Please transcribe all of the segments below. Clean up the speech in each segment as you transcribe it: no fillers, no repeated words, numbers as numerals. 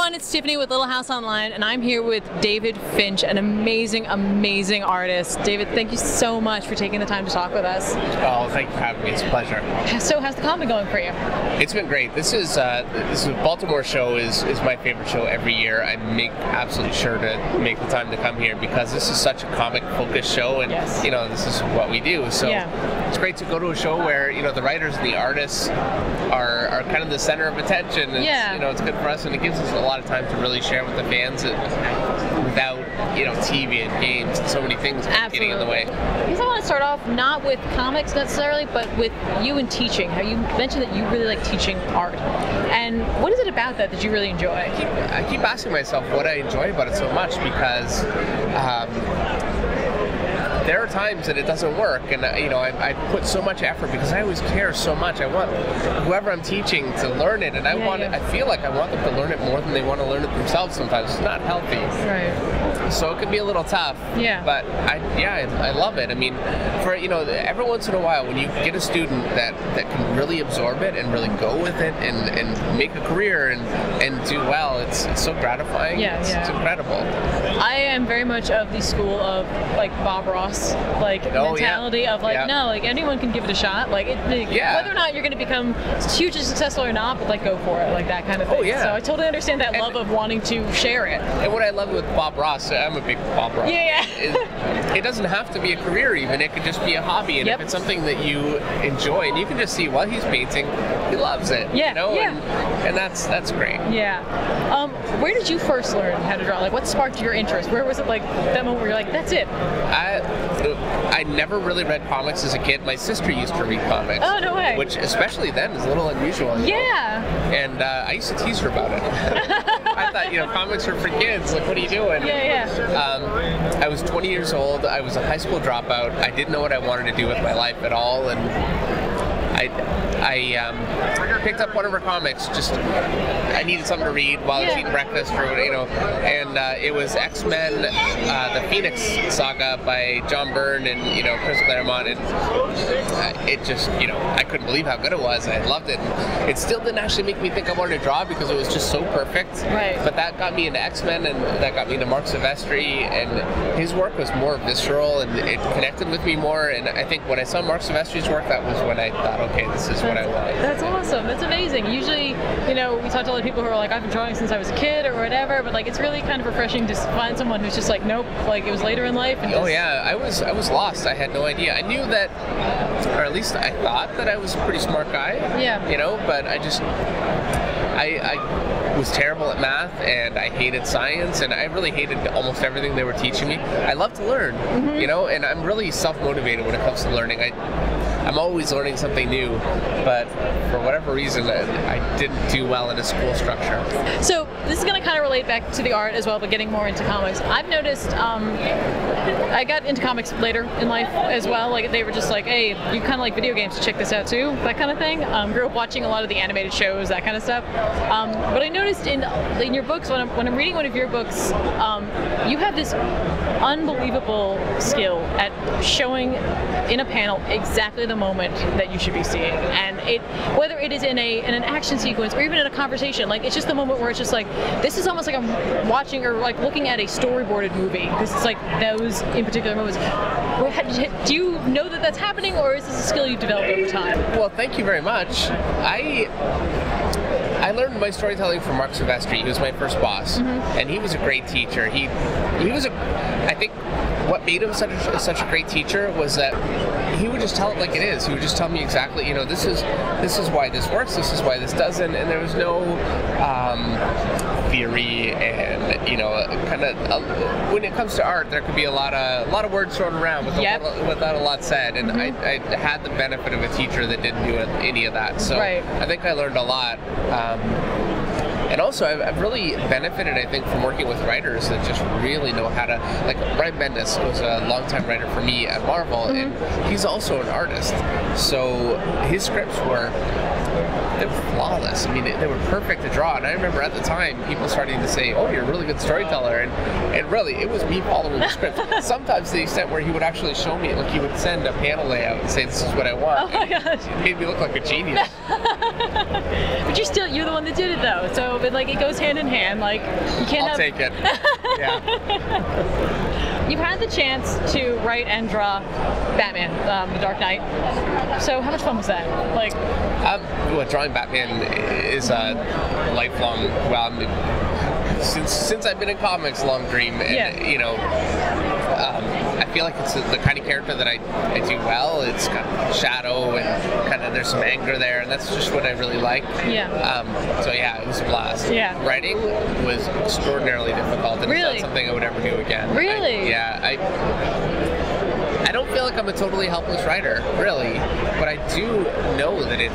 everyone, it's Tiffany with Little House Online, and I'm here with David Finch, an amazing, amazing artist. David, thank you so much for taking the time to talk with us. Oh, thank you for having me. It's a pleasure. So, how's the comic going for you? It's been great. This Baltimore show is my favorite show every year. I make absolutely sure to make the time to come here because this is such a comic-focused show, and yes, this is what we do. So it's great to go to a show where the writers and the artists are kind of the center of attention. And, it's good for us, and it gives us a lot of time to really share with the fans without TV and games and so many things getting in the way. Because I want to start off not with comics necessarily, but with you and teaching. How you mentioned that you really like teaching art, and what is it about that you really enjoy? I keep asking myself what I enjoy about it so much because there are times that it doesn't work, and I put so much effort because I always care so much. I want whoever I'm teaching to learn it, and I feel like I want them to learn it more than they want to learn it themselves. Sometimes it's not healthy, right? So it can be a little tough. Yeah. But I love it. I mean, for every once in a while, when you get a student that can really absorb it and really go with it and make a career and do well, it's so gratifying. It's incredible. I am very much of the school of Bob Ross. Mentality of anyone can give it a shot, whether or not you're going to become hugely successful or not, but go for it, that kind of thing. So I totally understand that love of wanting to share it. And what I love with Bob Ross, I'm a big Bob Ross. It doesn't have to be a career even, it could just be a hobby, and if it's something that you enjoy, and you can just see while he's painting, he loves it. And that's great. Where did you first learn how to draw? What sparked your interest? Where was it that moment where you're like, that's it? I never really read comics as a kid. My sister used to read comics. Oh, no way. Which, especially then, is a little unusual. And I used to tease her about it. I thought, comics are for kids. What are you doing? I was 20 years old. I was a high school dropout. I didn't know what I wanted to do with my life at all, and I picked up one of her comics. I needed something to read while I was eating breakfast, and it was X-Men, the Phoenix Saga by John Byrne and Chris Claremont, and it just I couldn't believe how good it was. I loved it. It still didn't actually make me think I wanted to draw because it was just so perfect. Right. But that got me into X-Men, and that got me into Mark Silvestri, and his work was more visceral, and it connected with me more. And I think when I saw Mark Silvestri's work, that was when I thought, okay, this is what I want. That's awesome. That's amazing. Usually, we talk to a lot of people who are I've been drawing since I was a kid or whatever, but it's really kind of refreshing to find someone who's just nope, it was later in life. And I was lost. I had no idea. I knew that, or at least I thought that I was a pretty smart guy. But I was terrible at math, and I hated science, and I really hated almost everything they were teaching me. I love to learn, and I'm really self-motivated when it comes to learning. I'm always learning something new, but for whatever reason, I didn't do well in a school structure. So this is going to kind of relate back to the art as well, but getting more into comics. I've noticed I got into comics later in life as well. They were just hey, you kind of like video games, check this out too, that kind of thing. Grew up watching a lot of the animated shows, that kind of stuff. But I noticed in your books, when I'm reading one of your books, you have this unbelievable skill at showing in a panel exactly the moment that you should be seeing, and whether it is in an action sequence or even in a conversation, it's just the moment where it's just this is almost like I'm watching or looking at a storyboarded movie. This is those in particular moments. Do you know that that's happening, or is this a skill you developed over time? Well, thank you very much. I learned my storytelling from Mark Silvestri. He was my first boss, and he was a great teacher. He was I think what made him such a great teacher was that he would just tell it like it is. He would just tell me exactly, this is why this works, this is why this doesn't, and there was no theory and when it comes to art, there could be a lot of words thrown around without a lot said, and I had the benefit of a teacher that didn't do any of that. So I think I learned a lot. And also, I've really benefited, I think, from working with writers that just really know how to, Brian Bendis was a longtime writer for me at Marvel, and he's also an artist. So his scripts were they were flawless. I mean, they were perfect to draw. And I remember at the time, people starting to say, "Oh, you're a really good storyteller." And really, it was me following the script. Sometimes to the extent where he would actually show me, like he would send a panel layout and say, "This is what I want." Oh my gosh. It made me look like a genius. But you're the one that did it though. So, but like it goes hand in hand. Like you can't. I'll take it. Yeah. You've had the chance to write and draw Batman, The Dark Knight. So how much fun was that? Like, drawing Batman is a lifelong. Well, since I've been in comics, long dream, and you know. I feel like it's the kind of character that I do well. It's got shadow and kind of there's some anger there, and that's just what I really like. Yeah. So yeah, it was a blast. Yeah. Writing was extraordinarily difficult, and it's not something I would ever do again. Really? I don't feel like I'm a totally helpless writer, really, but I do know that it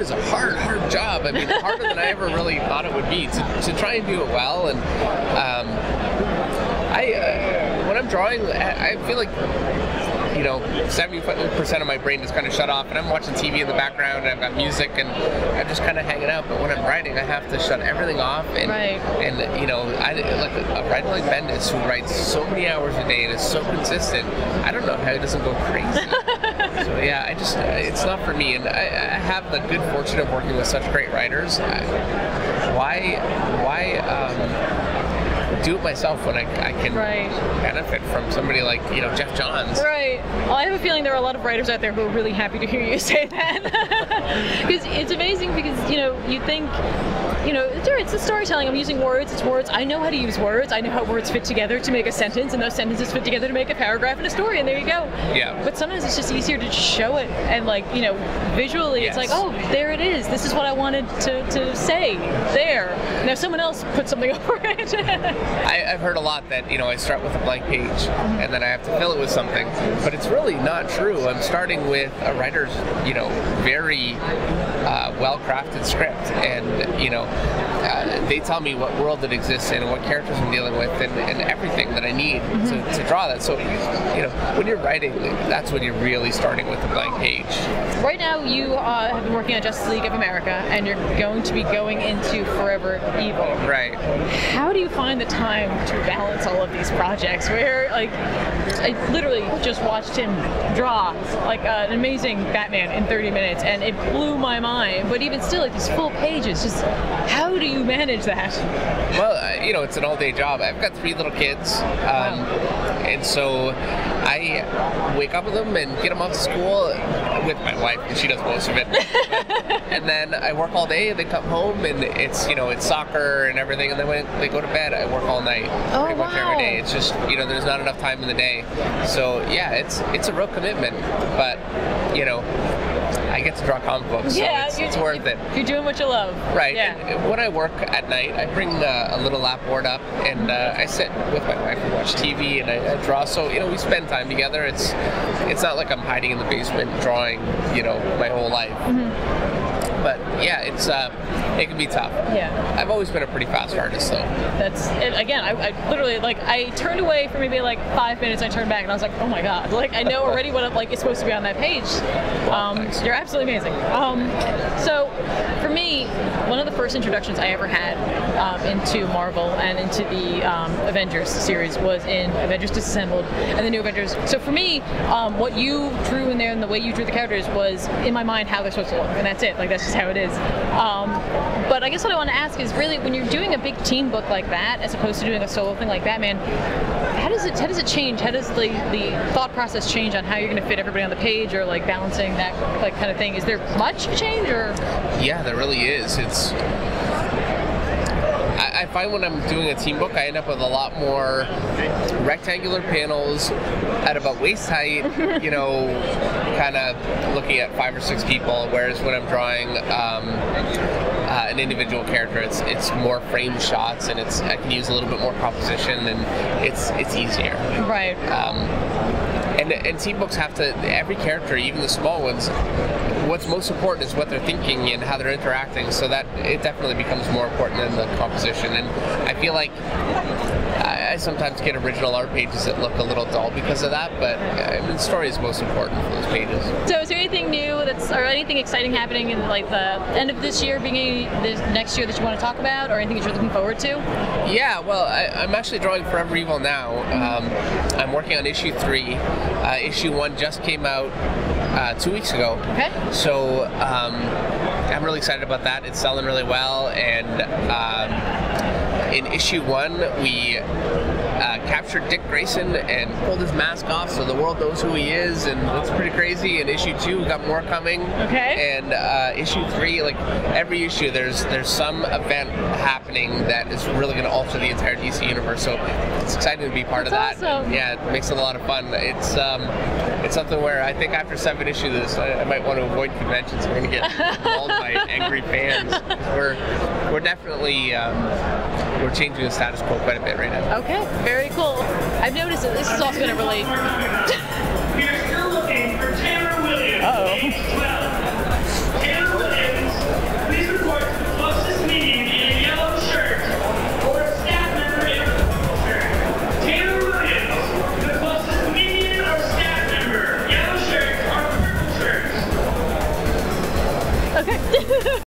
is a hard job. I mean, harder than I ever really thought it would be to try and do it well. And when I'm drawing, I feel like 70% of my brain is kind of shut off, and I'm watching TV in the background, and I've got music, and I'm just kind of hanging out. But when I'm writing, I have to shut everything off. And I like a writer like Bendis, who writes so many hours a day and is so consistent. I don't know how he doesn't go crazy. So yeah, it's not for me, and I have the good fortune of working with such great writers. Why do it myself when I can benefit from somebody like Jeff Johns? Right. Well, I have a feeling there are a lot of writers out there who are really happy to hear you say that, because it's amazing. Because you think. It's the storytelling. I'm using words. It's words. I know how to use words. I know how words fit together to make a sentence, and those sentences fit together to make a paragraph and a story, and there you go. Yeah. But sometimes it's just easier to show it, and visually, it's like, oh, there it is. This is what I wanted to say there. Now someone else put something over it. I've heard a lot that I start with a blank page, and then I have to fill it with something, but it's really not true. I'm starting with a writer's, very well-crafted script, and they tell me what world it exists in and what characters I'm dealing with, and everything that I need to draw that. So, when you're writing, that's when you're really starting with a blank page. Right now, you have been working on Justice League of America, and you're going to be going into Forever Evil. Right. How do you find the time to balance all of these projects? Where, I literally just watched him draw an amazing Batman in 30 minutes, and it blew my mind. But even still, these full pages, just how do you manage that? Well, it's an all-day job. I've got 3 little kids, and so I wake up with them and get them off to school with my wife, and she does most of it. And then I work all day. They come home, and it's soccer and everything. And then when they go to bed, I work all night, pretty much every day. It's just there's not enough time in the day. So yeah, it's a real commitment, but I get to draw comic books, so it's worth it. You're doing what you love. Right. Yeah. And when I work at night, I bring a little lap board up, and I sit with my wife and watch TV, and I draw. So we spend time together. It's not like I'm hiding in the basement drawing, my whole life. Mm-hmm. But yeah, it can be tough. Yeah. I've always been a pretty fast artist, though. That's it. Again, I literally I turned away for maybe 5 minutes. I turned back and I was like, oh my god! I know already what is supposed to be on that page. Thanks. You're absolutely amazing. So for me, one of the first introductions I ever had into Marvel and into the Avengers series was in Avengers Disassembled and the New Avengers. So for me, what you drew in there and the way you drew the characters was in my mind how they're supposed to look, and that's it. That's just how it is. But I guess what I want to ask is really when you're doing a big team book like that, as opposed to doing a solo thing like Batman, how does it change? How does the thought process change on how you're going to fit everybody on the page, or balancing that kind of thing? Is there much change, or? Yeah, there really is. I find when I'm doing a team book, I end up with a lot more rectangular panels at about waist height, kind of looking at 5 or 6 people, whereas when I'm drawing an individual character, it's more frame shots, and I can use a little bit more composition, and it's easier. Right. And team books have to, every character, even the small ones, what's most important is what they're thinking and how they're interacting, so that it definitely becomes more important than the composition. And I feel like I sometimes get original art pages that look a little dull because of that, but the story is most important for those pages. So is there anything new or anything exciting happening in like the end of this year, beginning of this next year that you want to talk about, or anything that you're looking forward to? Yeah, well, I'm actually drawing Forever Evil now. I'm working on issue 3. Issue 1 just came out 2 weeks ago. Okay. So I'm really excited about that. It's selling really well, and in issue 1 we captured Dick Grayson and pulled his mask off so the world knows who he is, and it's pretty crazy. In issue 2 we got more coming. Okay. And issue 3, like every issue there's some event happening that is really going to alter the entire DC universe, so it's exciting to be part of that. Awesome. Yeah, it makes it a lot of fun. It's something where I think after 7 issues I might want to avoid conventions. We're going to get mauled by angry fans. We're definitely we're changing the status quo quite a bit right now. Okay, very cool. I've noticed that this is also going to really... We're still looking for Tanner Williams. Uh-oh.